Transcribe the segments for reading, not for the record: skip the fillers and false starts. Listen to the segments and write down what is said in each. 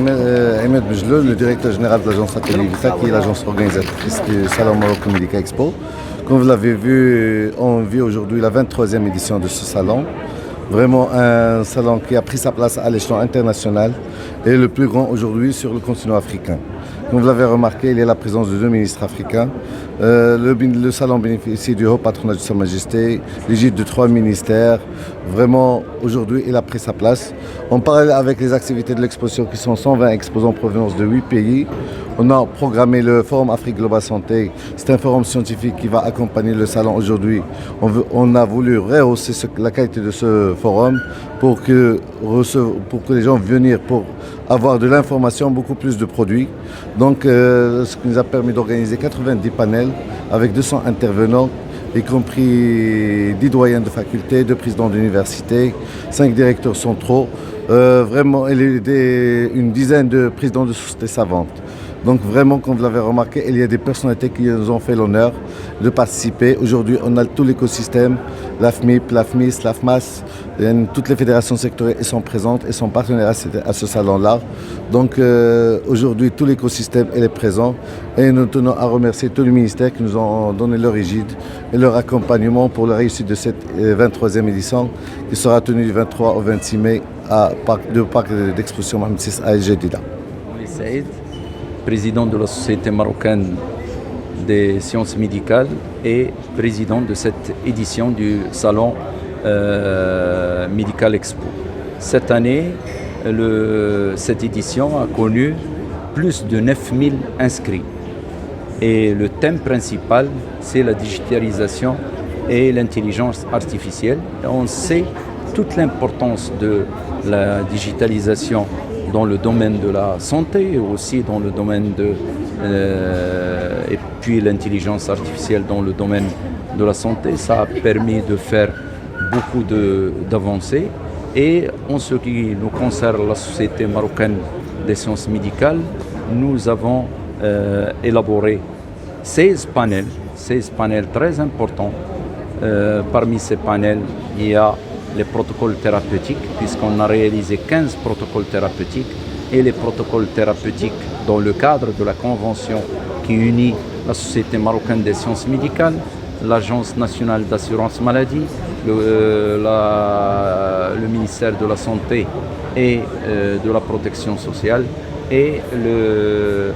Ahmed Bejlou, le directeur général de l'agence Atelier Vita, qui est l'agence organisatrice du Salon Morocco Medica Expo. Comme vous l'avez vu, on vit aujourd'hui la 23e édition de ce salon. Vraiment un salon qui a pris sa place à l'échelon international et le plus grand aujourd'hui sur le continent africain. Comme vous l'avez remarqué, il y a la présence de 2 ministres africains. Le salon bénéficie du haut patronat de Sa Majesté, l'égide de 3 ministères. Vraiment, aujourd'hui, il a pris sa place. En parallèle avec les activités de l'exposition qui sont 120 exposants en provenance de 8 pays, on a programmé le Forum Afrique Global Santé. C'est un forum scientifique qui va accompagner le salon aujourd'hui. On a voulu rehausser la qualité de ce forum pour que les gens viennent venir pour avoir de l'information, beaucoup plus de produits. Donc, ce qui nous a permis d'organiser 90 panels avec 200 intervenants, y compris 10 doyens de faculté, 2 présidents d'université, 5 directeurs centraux, vraiment une dizaine de présidents de sociétés savantes. Donc vraiment, comme vous l'avez remarqué, il y a des personnalités qui nous ont fait l'honneur de participer. Aujourd'hui, on a tout l'écosystème, l'AFMIP, l'AFMIS, l'AFMAS, toutes les fédérations sectorielles sont présentes et sont partenaires à ce salon-là. Donc aujourd'hui, tout l'écosystème est présent et nous tenons à remercier tous les ministères qui nous ont donné leur égide et leur accompagnement pour la réussite de cette 23e édition qui sera tenue du 23 au 26 mai au parc d'exposition Mohamed VI à El Jadida. Président de la Société marocaine des sciences médicales et président de cette édition du Salon Medical Expo. Cette année, cette édition a connu plus de 9000 inscrits. Et le thème principal, c'est la digitalisation et l'intelligence artificielle. On sait toute l'importance de la digitalisation dans le domaine de la santé et aussi dans le domaine et puis l'intelligence artificielle dans le domaine de la santé. Ça a permis de faire beaucoup d'avancées et en ce qui nous concerne, la Société marocaine des sciences médicales, nous avons élaboré 16 panels très importants. Parmi ces panels, il y a les protocoles thérapeutiques, puisqu'on a réalisé 15 protocoles thérapeutiques, et les protocoles thérapeutiques dans le cadre de la convention qui unit la Société marocaine des sciences médicales, l'Agence nationale d'assurance maladie, le ministère de la Santé et de la protection sociale et le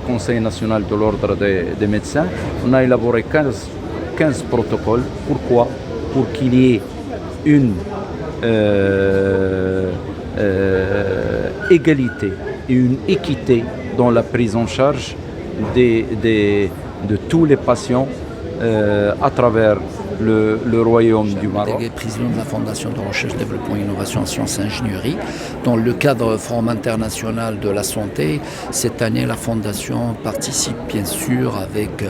Conseil national de l'ordre des médecins. On a élaboré 15 protocoles. Pourquoi ? Pour qu'il y ait une égalité et une équité dans la prise en charge de tous les patients à travers le royaume du Maroc. Président de la Fondation de recherche, développement, innovation en sciences et ingénierie. Dans le cadre Forum international de la santé, cette année, la Fondation participe bien sûr avec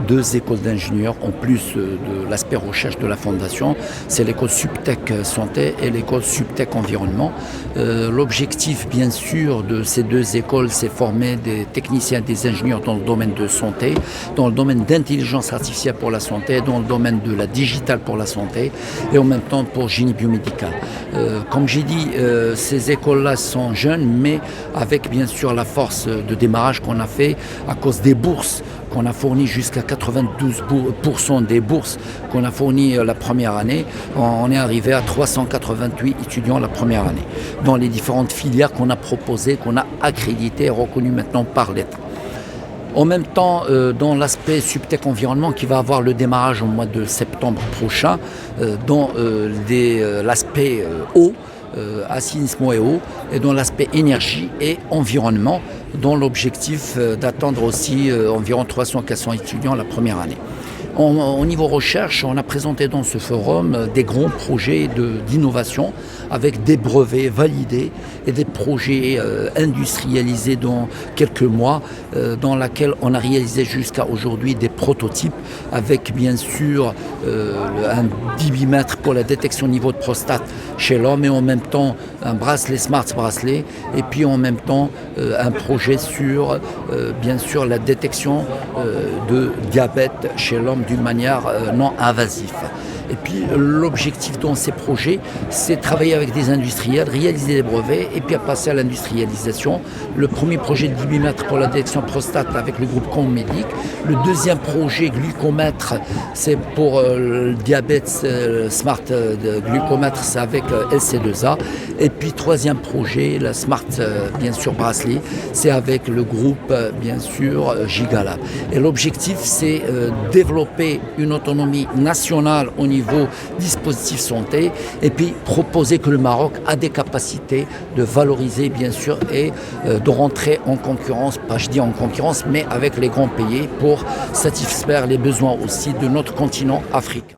2 écoles d'ingénieurs en plus de l'aspect recherche de la Fondation. C'est l'école Subtech Santé et l'école Subtech Environnement. L'objectif bien sûr de ces 2 écoles, c'est former des techniciens, des ingénieurs dans le domaine de santé, dans le domaine d'intelligence artificielle pour la santé, dans le domaine de la digital pour la santé et en même temps pour génie biomédical. Comme j'ai dit, ces écoles-là sont jeunes, mais avec bien sûr la force de démarrage qu'on a fait à cause des bourses qu'on a fournies jusqu'à 92% des bourses qu'on a fournies la première année. On est arrivé à 388 étudiants la première année dans les différentes filières qu'on a proposées, qu'on a accréditées et reconnues maintenant par l'État. En même temps, dans l'aspect Subtech Environnement qui va avoir le démarrage au mois de septembre prochain, dans l'aspect eau, assainissement et eau, et dans l'aspect énergie et environnement, dont l'objectif d'attendre aussi environ 300-400 étudiants la première année. Au niveau recherche, on a présenté dans ce forum des grands projets d'innovation avec des brevets validés et des projets industrialisés dans quelques mois, dans lesquels on a réalisé jusqu'à aujourd'hui des prototypes avec bien sûr un débitmètre pour la détection niveau de prostate chez l'homme et en même temps un bracelet, smart bracelet, et puis en même temps un projet sur bien sûr la détection de diabète chez l'homme d'une manière non invasive. Et puis l'objectif dans ces projets, c'est travailler avec des industriels, réaliser des brevets et puis à passer à l'industrialisation. Le premier projet de 10 mm pour la détection prostate avec le groupe Conmédic. Le deuxième projet glucomètre, c'est pour le diabète smart glucomètre, c'est avec LC2A. Et puis troisième projet, la smart bien sûr bracelet, c'est avec le groupe bien sûr Gigalab. Et l'objectif, c'est développer une autonomie nationale au niveau dispositif santé et puis proposer que le Maroc a des capacités de valoriser bien sûr et de rentrer en concurrence, pas je dis en concurrence, mais avec les grands pays pour satisfaire les besoins aussi de notre continent Afrique.